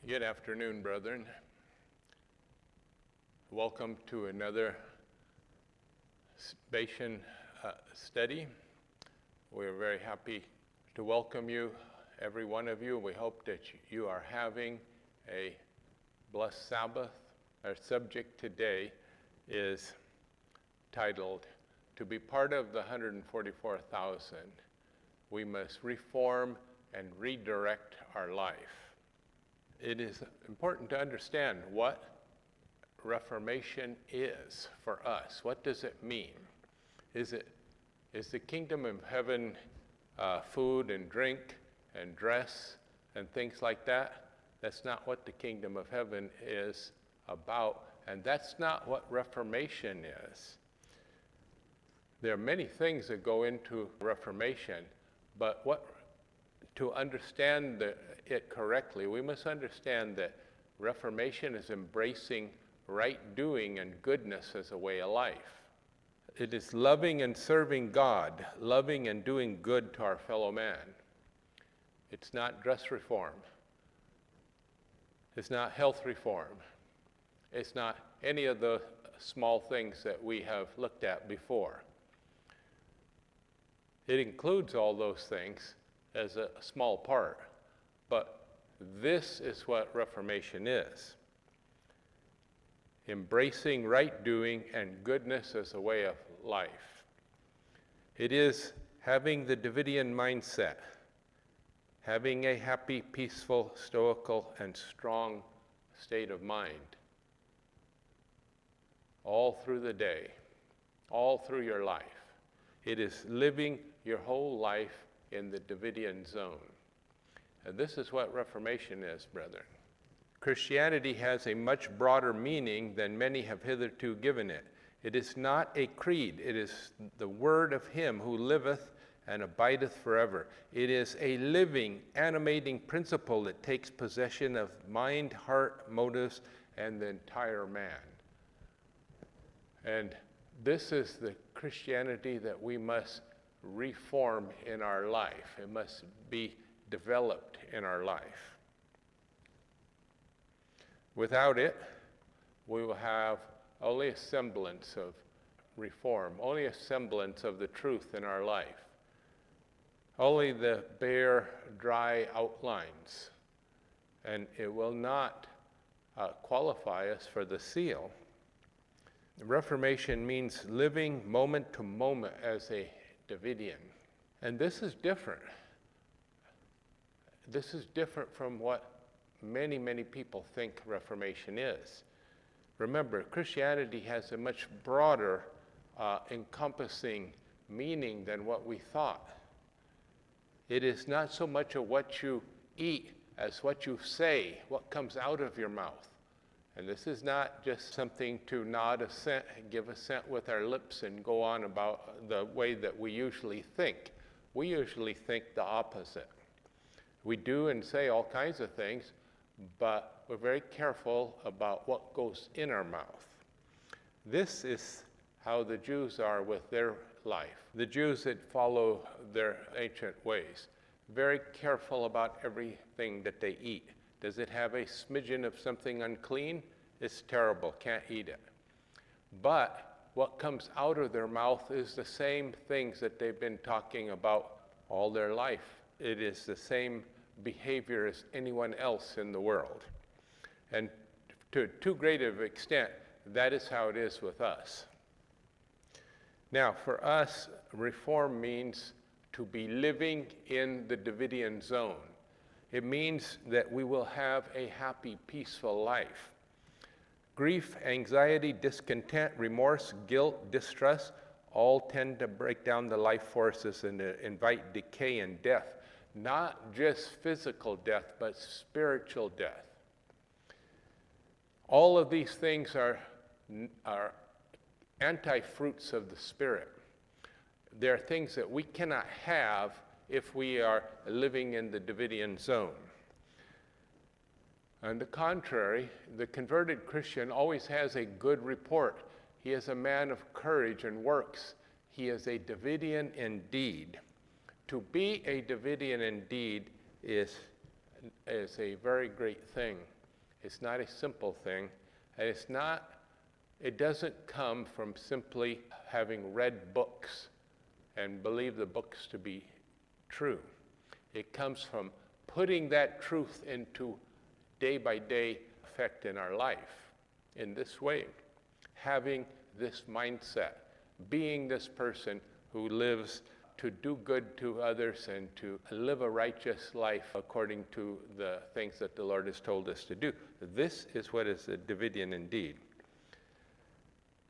Good afternoon, brethren. Welcome to another Bashan study. We're very happy to welcome you, every one of you. We hope that you are having a blessed Sabbath. Our subject today is titled, "To be part of the 144,000, we must reform and redirect our life." It is important to understand what Reformation is for us. What does it mean? Is the kingdom of heaven food and drink and dress and things like that? That's not what the kingdom of heaven is about, and that's not what Reformation is. There are many things that go into Reformation, but to understand it correctly, we must understand that Reformation is embracing right doing and goodness as a way of life. It is loving and serving God, loving and doing good to our fellow man. It's not dress reform. It's not health reform. It's not any of the small things that we have looked at before. It includes all those things as a small part, but this is what Reformation is. Embracing right doing and goodness as a way of life. It is having the Davidian mindset, having a happy, peaceful, stoical, and strong state of mind all through the day, all through your life. It is living your whole life in the Davidian zone. And this is what Reformation is, brethren. Christianity has a much broader meaning than many have hitherto given it. It is not a creed. It is the word of him who liveth and abideth forever. It is a living, animating principle that takes possession of mind, heart, motives, and the entire man. And this is the Christianity that we must reform in our life. It must be developed in our life. Without it, we will have only a semblance of reform, only a semblance of the truth in our life, only the bare, dry outlines, and it will not qualify us for the seal. The Reformation means living moment to moment as a Davidian. And this is different. This is different from what many, many people think Reformation is. Remember, Christianity has a much broader, encompassing meaning than what we thought. It is not so much of what you eat as what you say, what comes out of your mouth. And this is not just something to nod assent, give assent with our lips and go on about the way that we usually think. We usually think the opposite. We do and say all kinds of things, but we're very careful about what goes in our mouth. This is how the Jews are with their life. The Jews that follow their ancient ways, very careful about everything that they eat. Does it have a smidgen of something unclean? It's terrible, can't eat it. But what comes out of their mouth is the same things that they've been talking about all their life. It is the same behavior as anyone else in the world. And to too great of an extent, that is how it is with us. Now, for us, reform means to be living in the Davidian zone. It means that we will have a happy, peaceful life. Grief, anxiety, discontent, remorse, guilt, distrust all tend to break down the life forces and to invite decay and death. Not just physical death, but spiritual death. All of these things are anti-fruits of the Spirit. They're things that we cannot have if we are living in the Davidian zone. On the contrary, the converted Christian always has a good report. He is a man of courage and works. He is a Davidian indeed. To be a Davidian indeed is is a very great thing. It's not a simple thing, and it doesn't come from simply having read books and believe the books to be true. It comes from putting that truth into day-by-day effect in our life in this way, having this mindset, being this person who lives to do good to others and to live a righteous life according to the things that the Lord has told us to do. This is what is a Davidian indeed.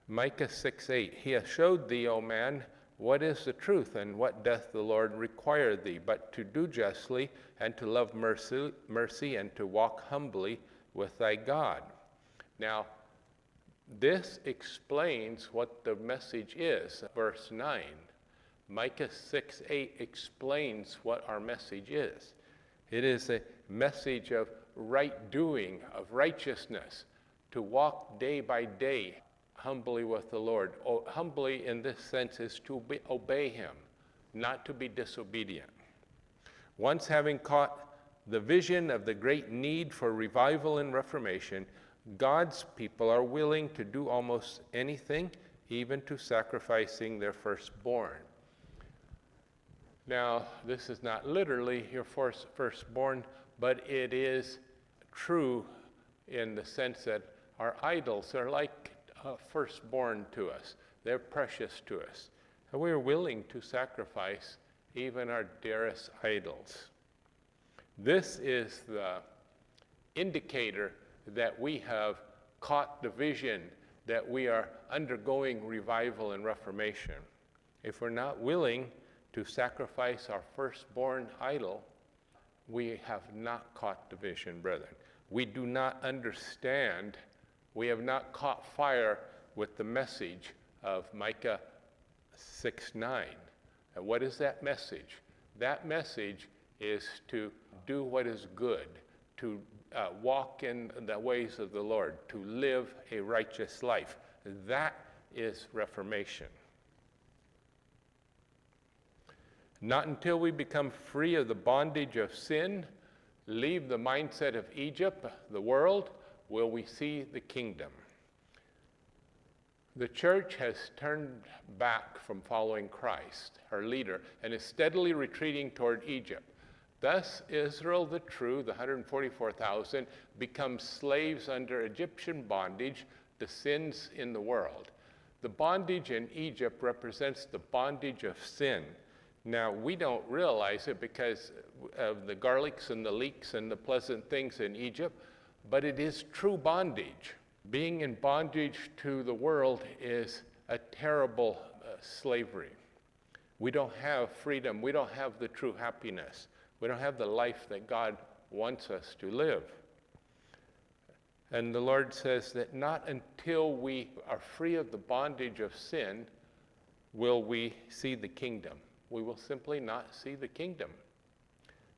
Micah 6:8, he hath showed thee, O man, what is the truth, and what doth the Lord require thee, but to do justly, and to love mercy, and to walk humbly with thy God. Now, this explains what the message is. Verse 9, Micah 6:8 explains what our message is. It is a message of right doing, of righteousness, to walk day by day humbly with the Lord. Humbly in this sense is to obey him, not to be disobedient. Once having caught the vision of the great need for revival and reformation, God's people are willing to do almost anything, even to sacrificing their firstborn. Now, this is not literally your firstborn, but it is true in the sense that our idols are like firstborn to us. They're precious to us. And we are willing to sacrifice even our dearest idols. This is the indicator that we have caught the vision, that we are undergoing revival and reformation. If we're not willing to sacrifice our firstborn idol, we have not caught the vision, brethren. We do not understand, we have not caught fire with the message of Micah 6:9. And what is that message? That message is to do what is good, to walk in the ways of the Lord, to live a righteous life. That is reformation. Not until we become free of the bondage of sin, leave the mindset of Egypt, the world, will we see the kingdom. The church has turned back from following Christ, our leader, and is steadily retreating toward Egypt. Thus, Israel, the true, the 144,000, become slaves under Egyptian bondage, the sins in the world. The bondage in Egypt represents the bondage of sin. Now, we don't realize it because of the garlics and the leeks and the pleasant things in Egypt, but it is true bondage. Being in bondage to the world is a terrible slavery. We don't have freedom. We don't have the true happiness. We don't have the life that God wants us to live. And the Lord says that not until we are free of the bondage of sin will we see the kingdom. We will simply not see the kingdom.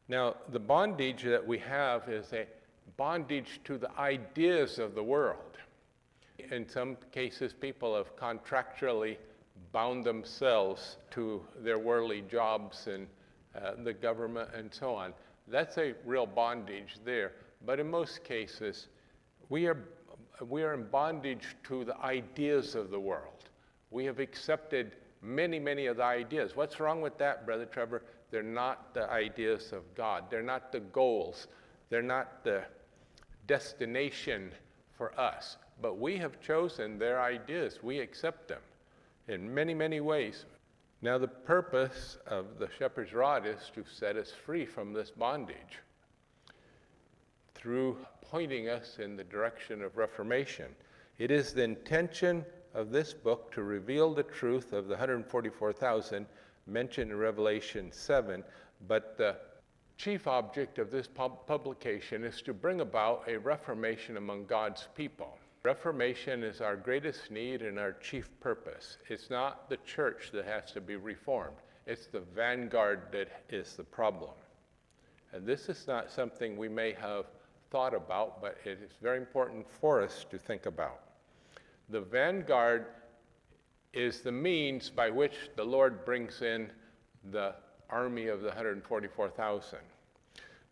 Now, the bondage that we have is a bondage to the ideas of the world. In some cases, people have contractually bound themselves to their worldly jobs and the government and so on. That's a real bondage there. But in most cases, we are in bondage to the ideas of the world. We have accepted many of the ideas. What's wrong with that, Brother Trevor? They're not the ideas of God. They're not the goals. They're not the destination for us. But we have chosen their ideas. We accept them in many ways. Now, the purpose of the shepherd's rod is to set us free from this bondage through pointing us in the direction of reformation. It is the intention of this book to reveal the truth of the 144,000 mentioned in Revelation 7, but the chief object of this publication is to bring about a reformation among God's people. Reformation is our greatest need and our chief purpose. It's not the church that has to be reformed. It's the vanguard that is the problem. And this is not something we may have thought about, but it is very important for us to think about. The vanguard is the means by which the Lord brings in the army of the 144,000.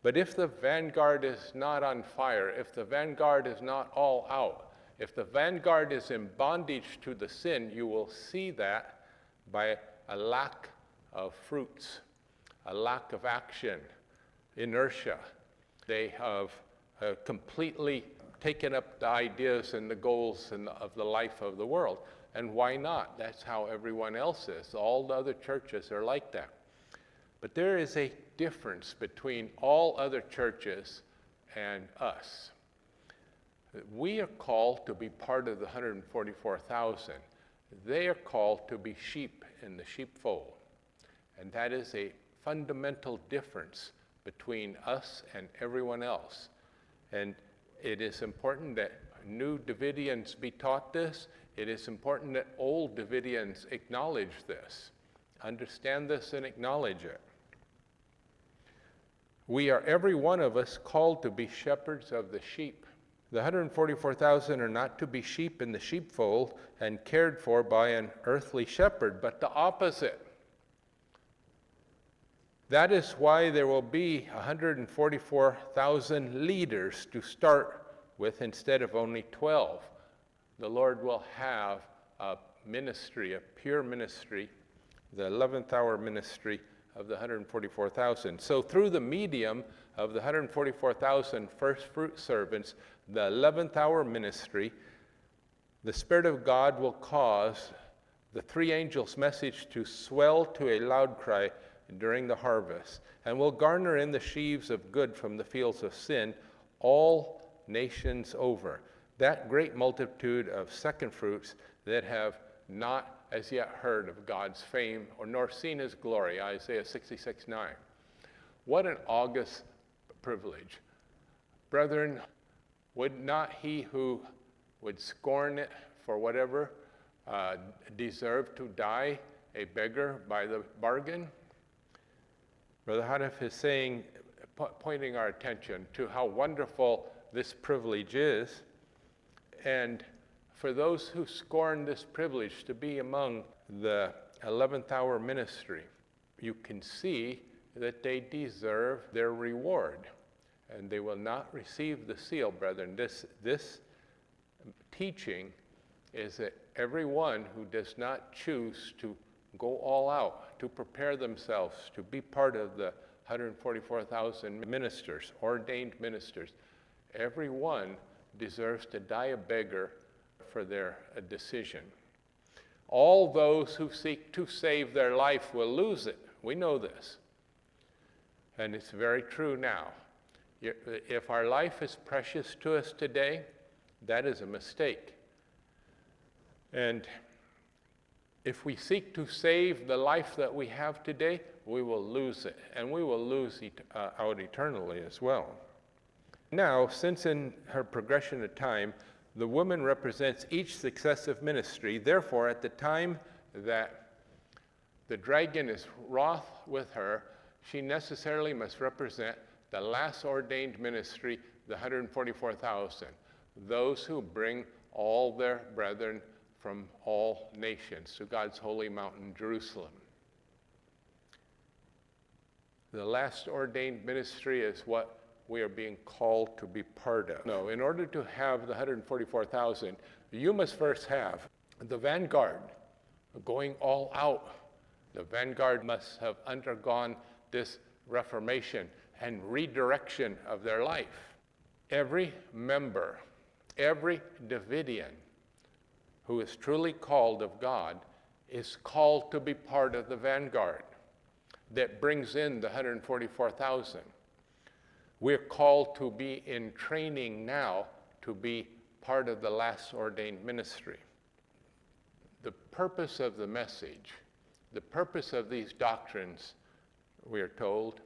But if the vanguard is not on fire, if the vanguard is not all out, if the vanguard is in bondage to the sin, you will see that by a lack of fruits, a lack of action, inertia. They have completely taken up the ideas and the goals of the life of the world. And why not? That's how everyone else is. All the other churches are like that. But there is a difference between all other churches and us. We are called to be part of the 144,000. They are called to be sheep in the sheepfold. And that is a fundamental difference between us and everyone else. And it is important that new Davidians be taught this. It is important that old Davidians acknowledge this, understand this and acknowledge it. We are, every one of us, called to be shepherds of the sheep. The 144,000 are not to be sheep in the sheepfold and cared for by an earthly shepherd, but the opposite. That is why there will be 144,000 leaders to start with instead of only 12. The Lord will have a ministry, a pure ministry, the 11th hour ministry of the 144,000. So through the medium of the 144,000 first fruit servants, the 11th hour ministry, the Spirit of God will cause the three angels' message to swell to a loud cry during the harvest, and will garner in the sheaves of good from the fields of sin all nations over. That great multitude of second fruits that have not as yet heard of God's fame or nor seen his glory, Isaiah 66:9. What an august privilege. Brethren, would not he who would scorn it for whatever deserve to die a beggar by the bargain? Brother Hanif is saying, pointing our attention to how wonderful this privilege is. And for those who scorn this privilege to be among the 11th hour ministry, you can see that they deserve their reward. And they will not receive the seal, brethren. This teaching is that everyone who does not choose to go all out, to prepare themselves to be part of the 144,000 ministers, ordained ministers, everyone deserves to die a beggar for their decision. All those who seek to save their life will lose it. We know this. And it's very true now. If our life is precious to us today, that is a mistake. And if we seek to save the life that we have today, we will lose it, and we will lose out eternally as well. Now, since in her progression of time, the woman represents each successive ministry, therefore, at the time that the dragon is wroth with her, she necessarily must represent the last ordained ministry, the 144,000, those who bring all their brethren from all nations to God's holy mountain, Jerusalem. The last ordained ministry is what we are being called to be part of. No, in order to have the 144,000, you must first have the vanguard going all out. The vanguard must have undergone this reformation and redirection of their life. Every member, every Davidian who is truly called of God is called to be part of the vanguard that brings in the 144,000. We're called to be in training now to be part of the last ordained ministry. The purpose of the message, the purpose of these doctrines, we are told,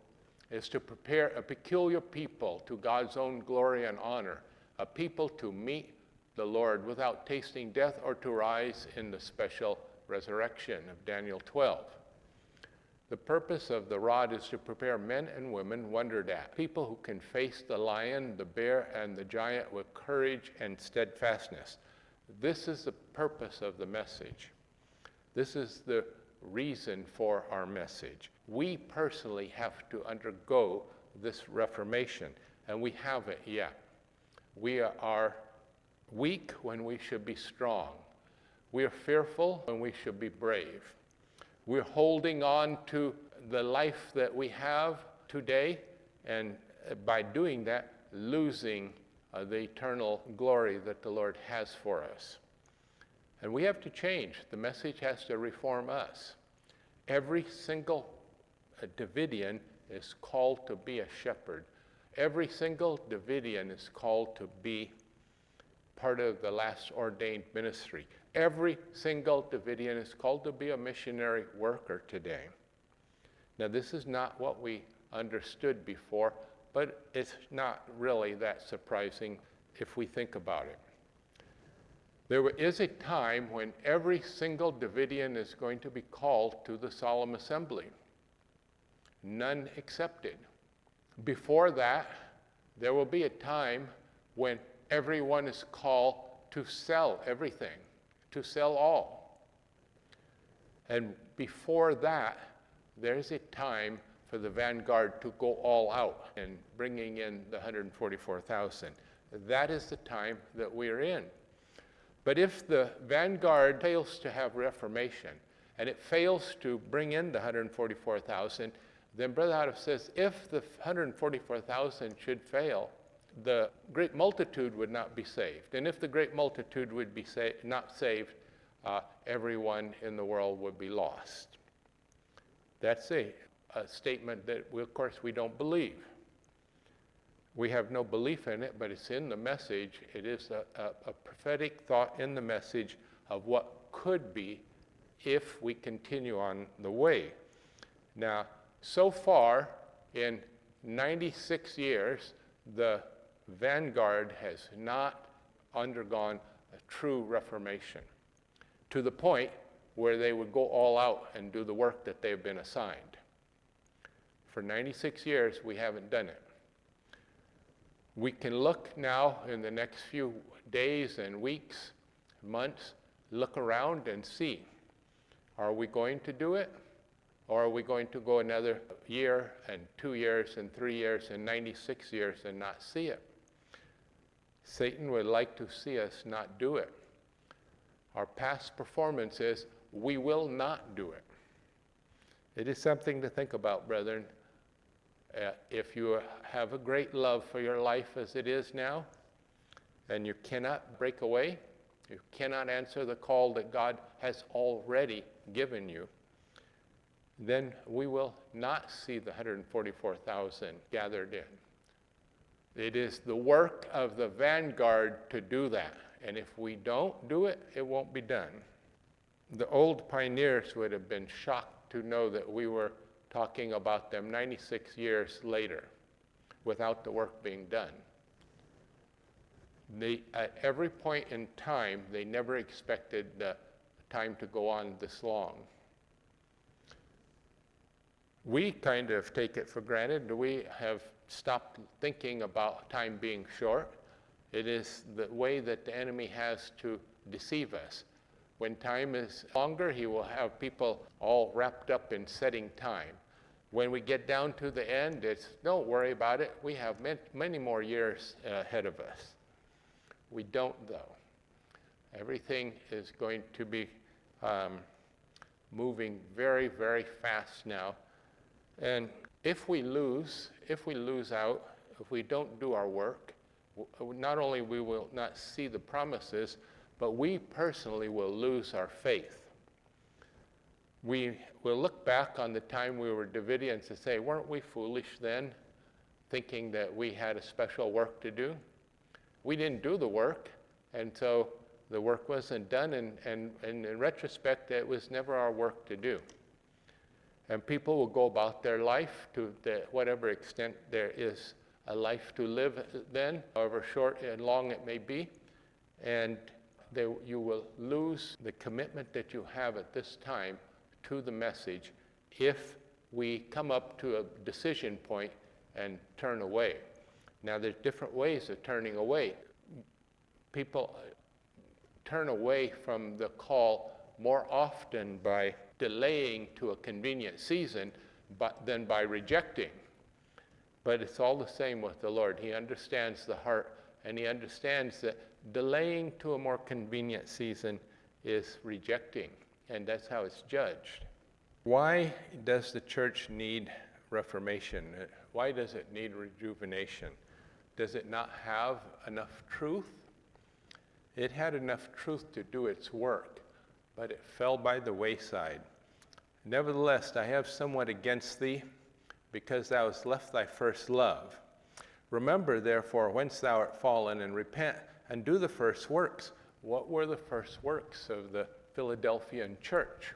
is to prepare a peculiar people to God's own glory and honor, a people to meet the Lord without tasting death or to rise in the special resurrection of Daniel 12. The purpose of the rod is to prepare men and women wondered at, people who can face the lion, the bear, and the giant with courage and steadfastness. This is the purpose of the message. This is the reason for our message. We personally have to undergo this Reformation, and we haven't yet. We are weak when we should be strong. We are fearful when we should be brave. We're holding on to the life that we have today, and by doing that, losing the eternal glory that the Lord has for us. And we have to change. The message has to reform us. Every single Davidian is called to be a shepherd. Every single Davidian is called to be part of the last ordained ministry. Every single Davidian is called to be a missionary worker today. Now, this is not what we understood before, but it's not really that surprising if we think about it. There is a time when every single Davidian is going to be called to the solemn assembly. None excepted. Before that, there will be a time when everyone is called to sell everything, to sell all. And before that, there's a time for the vanguard to go all out and bringing in the 144,000. That is the time that we're in. But if the vanguard fails to have reformation and it fails to bring in the 144,000, then Brother Houteff says if the 144,000 should fail, the great multitude would not be saved. And if the great multitude would be not saved, everyone in the world would be lost. That's a statement that, of course, we don't believe. We have no belief in it, but it's in the message. It is a prophetic thought in the message of what could be if we continue on the way. Now, so far, in 96 years, the vanguard has not undergone a true reformation to the point where they would go all out and do the work that they've been assigned. For 96 years, we haven't done it. We can look now in the next few days and weeks, months, look around and see, are we going to do it? Or are we going to go another year and 2 years and 3 years and 96 years and not see it? Satan would like to see us not do it. Our past performance is we will not do it. It is something to think about, brethren. If you have a great love for your life as it is now, and you cannot break away, you cannot answer the call that God has already given you, then we will not see the 144,000 gathered in. It is the work of the vanguard to do that. And if we don't do it, it won't be done. The old pioneers would have been shocked to know that we were talking about them 96 years later without the work being done. At every point in time, they never expected the time to go on this long. We kind of take it for granted. We have stopped thinking about time being short. It is the way that the enemy has to deceive us. When time is longer, he will have people all wrapped up in setting time. When we get down to the end, it's, don't worry about it. We have many more years ahead of us. We don't, though. Everything is going to be moving very, very fast now. And if we lose out, if we don't do our work, not only we will not see the promises, but we personally will lose our faith. We will look back on the time we were Davidians and say, weren't we foolish then, thinking that we had a special work to do? We didn't do the work, and so the work wasn't done, and in retrospect, it was never our work to do. And people will go about their life to whatever extent there is a life to live then, however short and long it may be, and you will lose the commitment that you have at this time to the message if we come up to a decision point and turn away. Now, there's different ways of turning away. People turn away from the call more often by delaying to a convenient season than by rejecting. But it's all the same with the Lord. He understands the heart, and he understands that delaying to a more convenient season is rejecting, and that's how it's judged. Why does the church need reformation? Why does it need rejuvenation? Does it not have enough truth? It had enough truth to do its work, but it fell by the wayside. Nevertheless, I have somewhat against thee, because thou hast left thy first love. Remember, therefore, whence thou art fallen, and repent, and do the first works. What were the first works of the Philadelphian church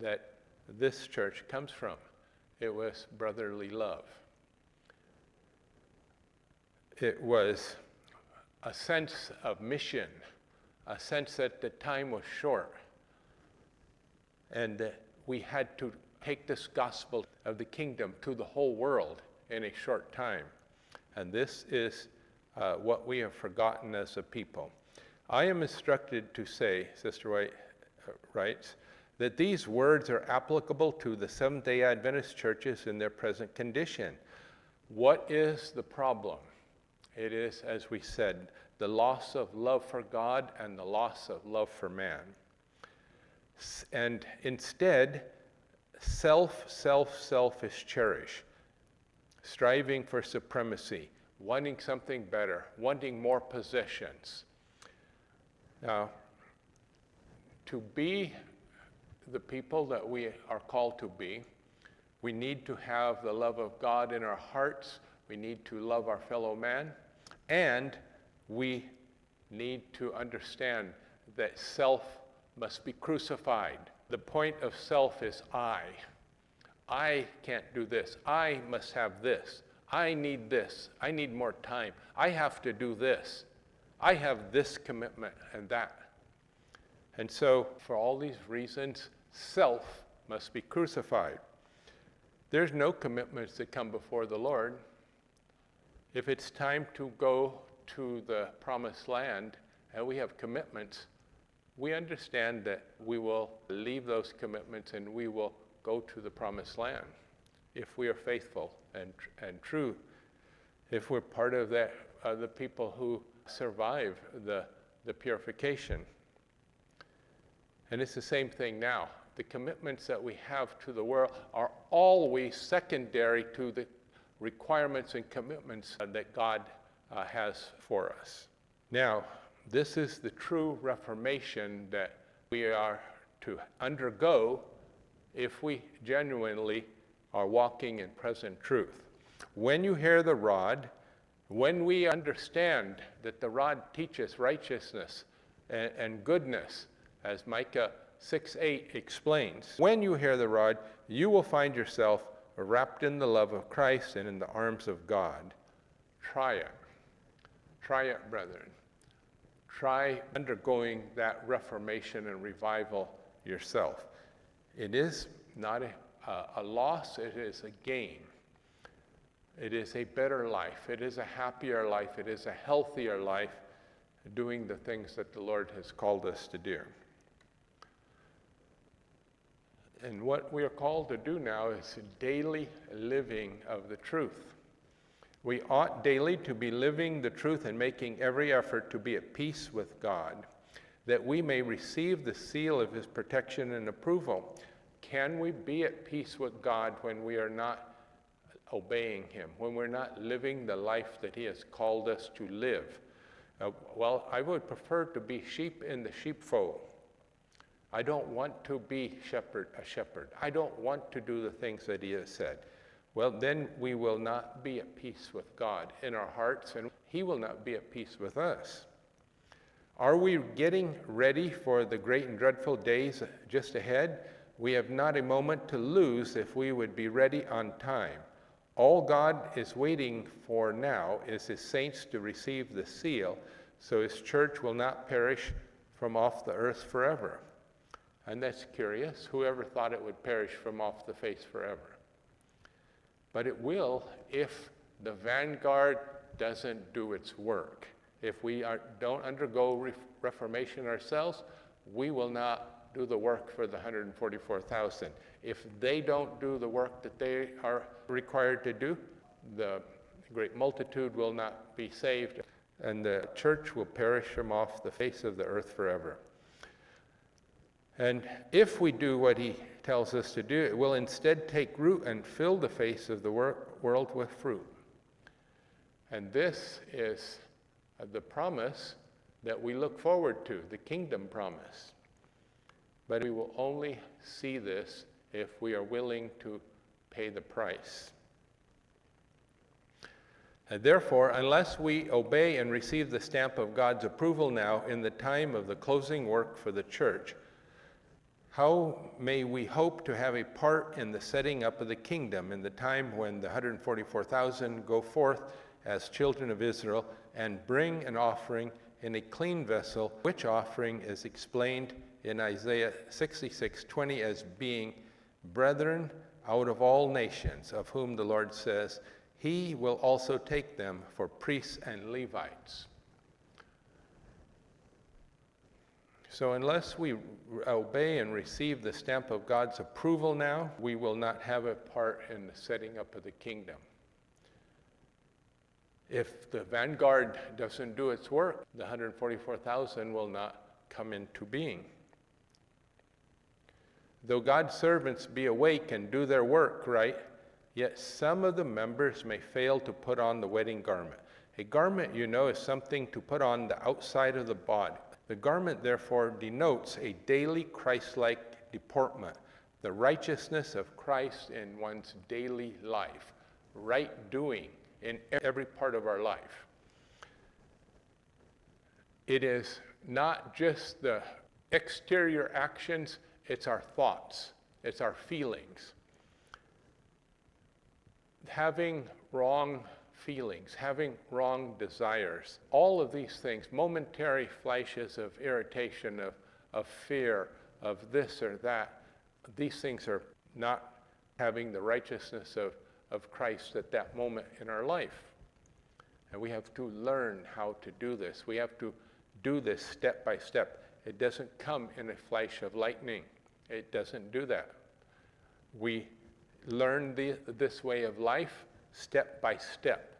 that this church comes from? It was brotherly love. It was a sense of mission, a sense that the time was short, and that we had to take this gospel of the kingdom to the whole world in a short time. And this is what we have forgotten as a people. I am instructed to say, Sister White writes, that these words are applicable to the Seventh-day Adventist churches in their present condition. What is the problem? It is, as we said, the loss of love for God and the loss of love for man. And instead, self is cherished, striving for supremacy, wanting something better, wanting more possessions. Now, to be the people that we are called to be, we need to have the love of God in our hearts, we need to love our fellow man, and we need to understand that self must be crucified. The point of self is I. I can't do this. I must have this. I need this. I need more time. I have to do this. I have this commitment and that. And so, for all these reasons, self must be crucified. There's no commitments that come before the Lord. If it's time to go to the promised land and we have commitments, we understand that we will leave those commitments and we will go to the promised land if we are faithful and true, if we're part of that, the people who survive the purification. And it's the same thing now. The commitments that we have to the world are always secondary to the requirements and commitments that God has for us. Now, this is the true reformation that we are to undergo if we genuinely are walking in present truth. When you hear the rod, when we understand that the rod teaches righteousness and goodness, as Micah 6:8 explains, when you hear the rod, you will find yourself wrapped in the love of Christ and in the arms of God. Try it. Try it, brethren. Try undergoing that reformation and revival yourself. It is not a loss, it is a gain. It is a better life. It is a happier life. It is a healthier life, doing the things that the Lord has called us to do. And what we are called to do now is daily living of the truth. We ought daily to be living the truth and making every effort to be at peace with God, that we may receive the seal of his protection and approval. Can we be at peace with God when we are not obeying him, when we're not living the life that he has called us to live? Well, I would prefer to be sheep in the sheepfold. I don't want to be a shepherd. I don't want to do the things that he has said. Well, then we will not be at peace with God in our hearts, and he will not be at peace with us. Are we getting ready for the great and dreadful days just ahead? We have not a moment to lose if we would be ready on time. All God is waiting for now is his saints to receive the seal, so his church will not perish from off the earth forever. And that's curious. Whoever thought it would perish from off the face forever? But it will if the vanguard doesn't do its work. If we don't undergo reformation ourselves, we will not do the work for the 144,000. If they don't do the work that they are required to do, the great multitude will not be saved, and the church will perish from off the face of the earth forever. And if we do what he tells us to do, it will instead take root and fill the face of the world with fruit. And this is the promise that we look forward to, the kingdom promise. But we will only see this if we are willing to pay the price. And therefore, unless we obey and receive the stamp of God's approval now in the time of the closing work for the church, how may we hope to have a part in the setting up of the kingdom in the time when the 144,000 go forth as children of Israel and bring an offering in a clean vessel, which offering is explained in Isaiah 66:20 as being brethren out of all nations, of whom the Lord says, he will also take them for priests and Levites. So unless we obey and receive the stamp of God's approval now, we will not have a part in the setting up of the kingdom. If the vanguard doesn't do its work, the 144,000 will not come into being. Though God's servants be awake and do their work right, yet some of the members may fail to put on the wedding garment. A garment, you know, is something to put on the outside of the body. The garment, therefore, denotes a daily Christ-like deportment, the righteousness of Christ in one's daily life, right doing in every part of our life. It is not just the exterior actions, it's our thoughts, it's our feelings. Having wrong feelings, having wrong desires, all of these things, momentary flashes of irritation, of fear, of this or that, these things are not having the righteousness of Christ at that moment in our life. And we have to learn how to do this. We have to do this step by step. It doesn't come in a flash of lightning. It doesn't do that. We learn this way of life step by step.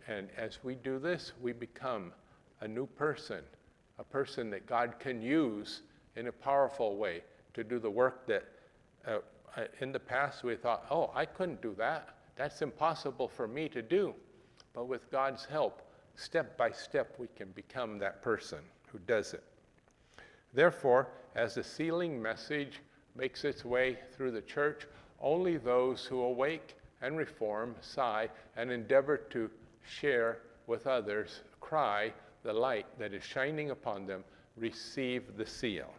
And as we do this, we become a new person, a person that God can use in a powerful way to do the work that in the past we thought, oh, I couldn't do that. That's impossible for me to do. But with God's help, step by step, we can become that person who does it. Therefore, as the sealing message makes its way through the church, only those who awake and reform, sigh, and endeavor to share with others, cry, the light that is shining upon them, receive the seal.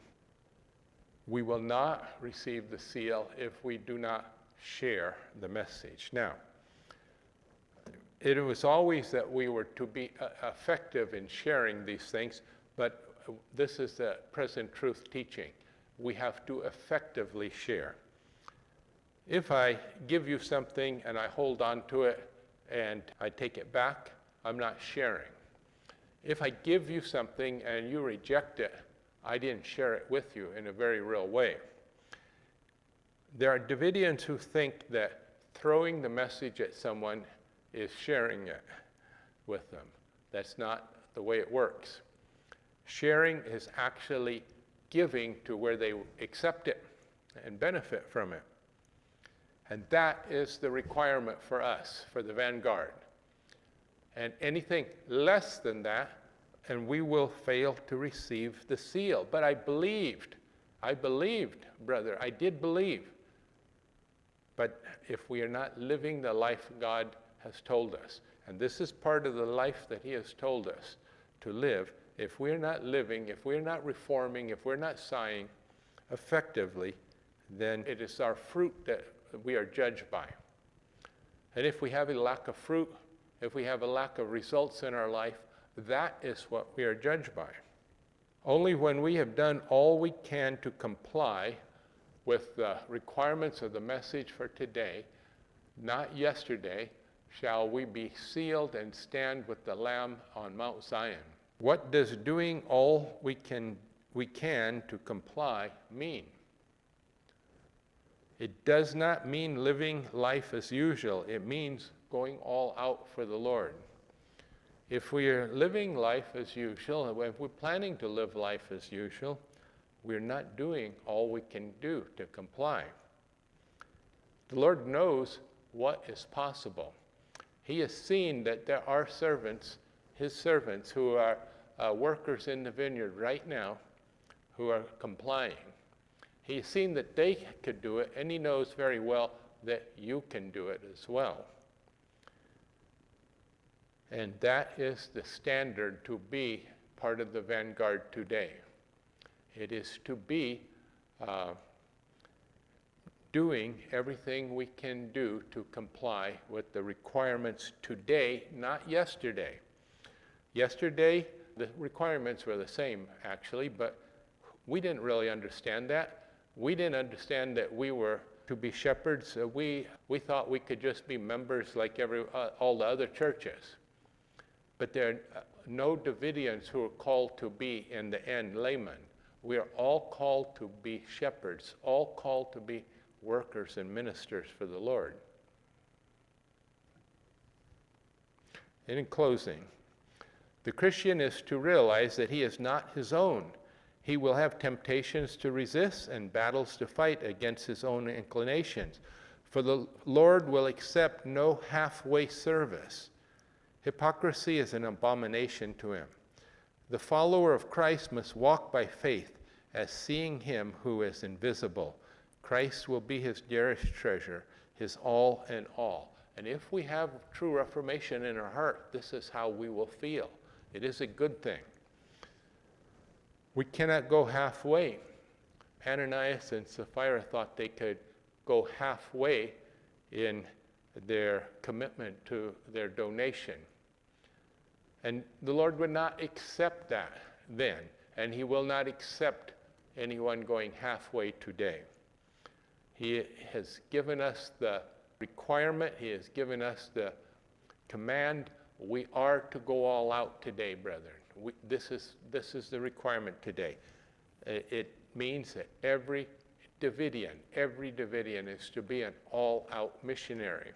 We will not receive the seal if we do not share the message. Now, it was always that we were to be effective in sharing these things, but this is the present truth teaching. We have to effectively share. If I give you something and I hold on to it and I take it back, I'm not sharing. If I give you something and you reject it, I didn't share it with you in a very real way. There are Davidians who think that throwing the message at someone is sharing it with them. That's not the way it works. Sharing is actually giving to where they accept it and benefit from it. And that is the requirement for us, for the vanguard. And anything less than that, and we will fail to receive the seal. But I believed, brother, I did believe. But if we are not living the life God has told us, and this is part of the life that he has told us to live, if we're not living, if we're not reforming, if we're not sighing effectively, then it is our fruit that we are judged by. And if we have a lack of fruit, if we have a lack of results in our life, that is what we are judged by. Only when we have done all we can to comply with the requirements of the message for today, not yesterday, shall we be sealed and stand with the Lamb on Mount Zion. What does doing all we can to comply mean? It does not mean living life as usual. It means going all out for the Lord. If we are living life as usual, if we're planning to live life as usual, we're not doing all we can do to comply. The Lord knows what is possible. He has seen that there are servants, his servants, who are workers in the vineyard right now who are complying. He's seen that they could do it, and he knows very well that you can do it as well. And that is the standard to be part of the vanguard today. It is to be doing everything we can do to comply with the requirements today, not yesterday. Yesterday, the requirements were the same, actually, but we didn't really understand that. We didn't understand that we were to be shepherds. We thought we could just be members like all the other churches. But there are no Davidians who are called to be, in the end, laymen. We are all called to be shepherds, all called to be workers and ministers for the Lord. And in closing, the Christian is to realize that he is not his own. He will have temptations to resist and battles to fight against his own inclinations. For the Lord will accept no halfway service. Hypocrisy is an abomination to him. The follower of Christ must walk by faith, as seeing him who is invisible. Christ will be his dearest treasure, his all in all. And if we have true reformation in our heart, this is how we will feel. It is a good thing. We cannot go halfway. Ananias and Sapphira thought they could go halfway in their commitment to their donation. And the Lord would not accept that then, and he will not accept anyone going halfway today. He has given us the requirement, he has given us the command. We are to go all out today, brethren. This is the requirement today. It means that every Davidian is to be an all-out missionary.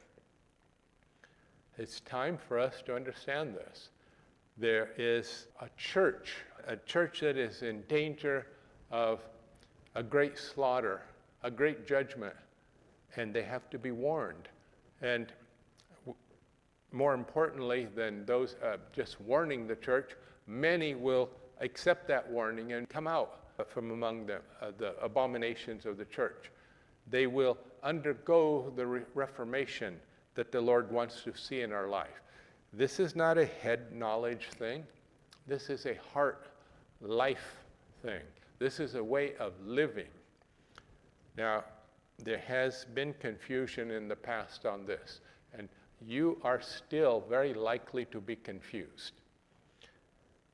It's time for us to understand this. There is a church that is in danger of a great slaughter, a great judgment, and they have to be warned. And more importantly than those just warning the church, many will accept that warning and come out from among the abominations of the church. They will undergo the reformation that the Lord wants to see in our life. This is not a head knowledge thing. This is a heart life thing. This is a way of living. Now, there has been confusion in the past on this, and you are still very likely to be confused.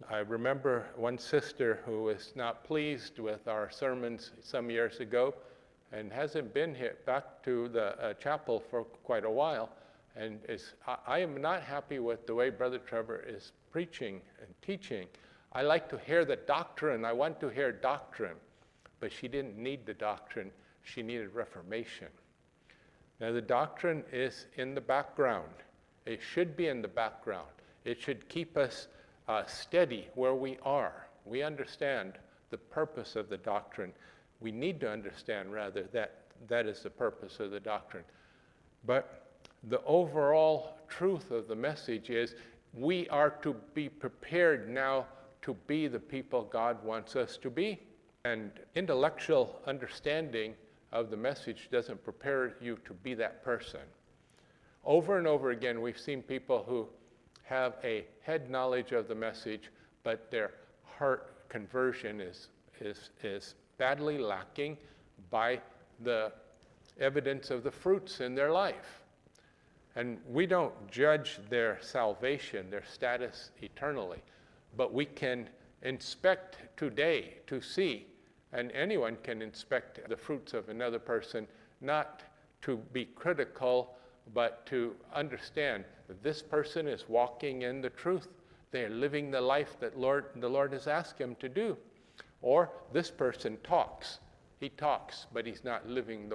I remember one sister who was not pleased with our sermons some years ago and hasn't been here back to the chapel for quite a while. And I am not happy with the way Brother Trevor is preaching and teaching. I like to hear the doctrine. I want to hear doctrine. But she didn't need the doctrine. She needed reformation. Now, the doctrine is in the background. It should be in the background. It should keep us steady where we are. We understand the purpose of the doctrine. We need to understand, rather, that is the purpose of the doctrine. But the overall truth of the message is we are to be prepared now to be the people God wants us to be. And intellectual understanding of the message doesn't prepare you to be that person. Over and over again, we've seen people who have a head knowledge of the message, but their heart conversion is badly lacking by the evidence of the fruits in their life. And we don't judge their salvation, their status eternally, but we can inspect today to see, and anyone can inspect the fruits of another person, not to be critical, but to understand that this person is walking in the truth. They are living the life that the Lord has asked him to do. Or this person talks. He talks, but he's not living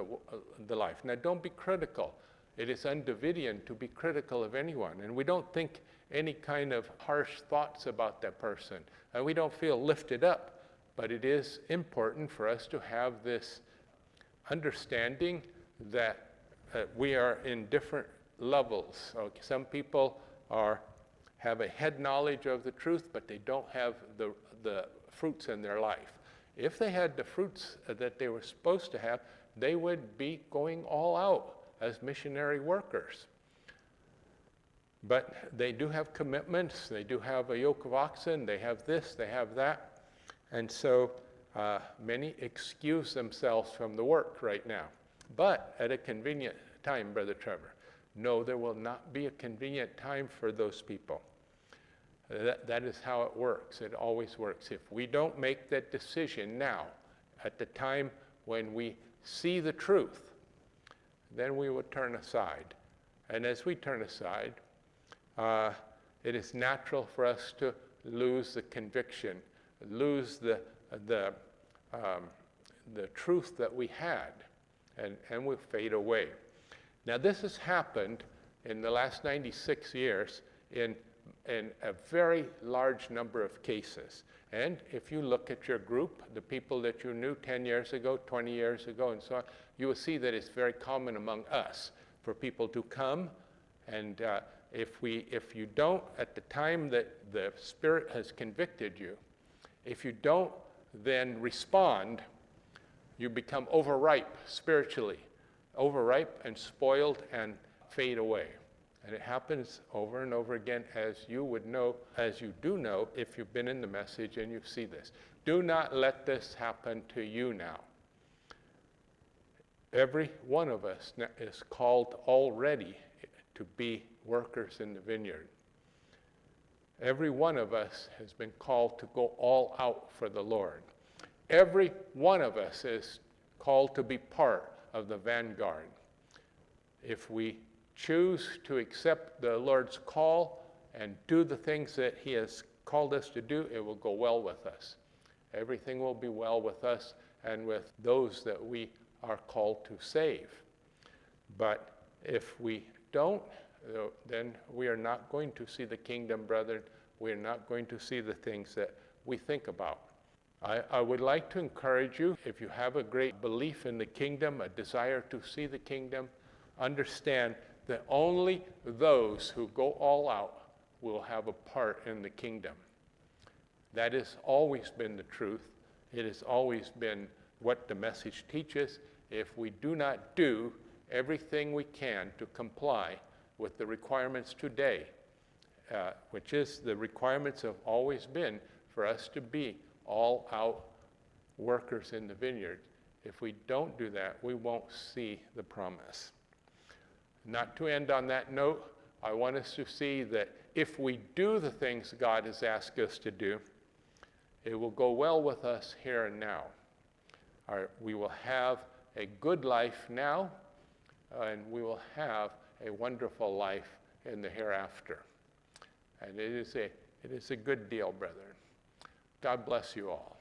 the life. Now, don't be critical. It is un-Davidian to be critical of anyone, and we don't think any kind of harsh thoughts about that person, and we don't feel lifted up. But it is important for us to have this understanding that we are in different levels. Okay, some people have a head knowledge of the truth, but they don't have the fruits in their life. If they had the fruits that they were supposed to have, they would be going all out as missionary workers. But they do have commitments, they do have a yoke of oxen, they have this, they have that. And so many excuse themselves from the work right now. But at a convenient time, Brother Trevor. No, there will not be a convenient time for those people. That is how it works. It always works. If we don't make that decision now, at the time when we see the truth, then we will turn aside. And as we turn aside, it is natural for us to lose the conviction, lose the truth that we had, and we'll fade away. Now, this has happened in the last 96 years in a very large number of cases. And if you look at your group, the people that you knew 10 years ago, 20 years ago, and so on, you will see that it's very common among us for people to come, and if you don't, at the time that the Spirit has convicted you, if you don't then respond, you become overripe spiritually, overripe and spoiled and fade away. And it happens over and over again, as you would know, as you do know if you've been in the message and you see this. Do not let this happen to you now. Every one of us is called already to be workers in the vineyard. Every one of us has been called to go all out for the Lord. Every one of us is called to be part of the vanguard. If we choose to accept the Lord's call and do the things that He has called us to do, it will go well with us. Everything will be well with us and with those that we are called to save. But if we don't, then we are not going to see the kingdom, brethren. We are not going to see the things that we think about. I would like to encourage you, if you have a great belief in the kingdom, a desire to see the kingdom, understand that only those who go all out will have a part in the kingdom. That has always been the truth. It has always been what the message teaches. If we do not do everything we can to comply with the requirements today, which is the requirements have always been for us to be all out workers in the vineyard. If we don't do that, we won't see the promise. Not to end on that note, I want us to see that if we do the things God has asked us to do, it will go well with us here and now. We will have a good life now, and we will have a wonderful life in the hereafter. And it is a good deal, brethren. God bless you all.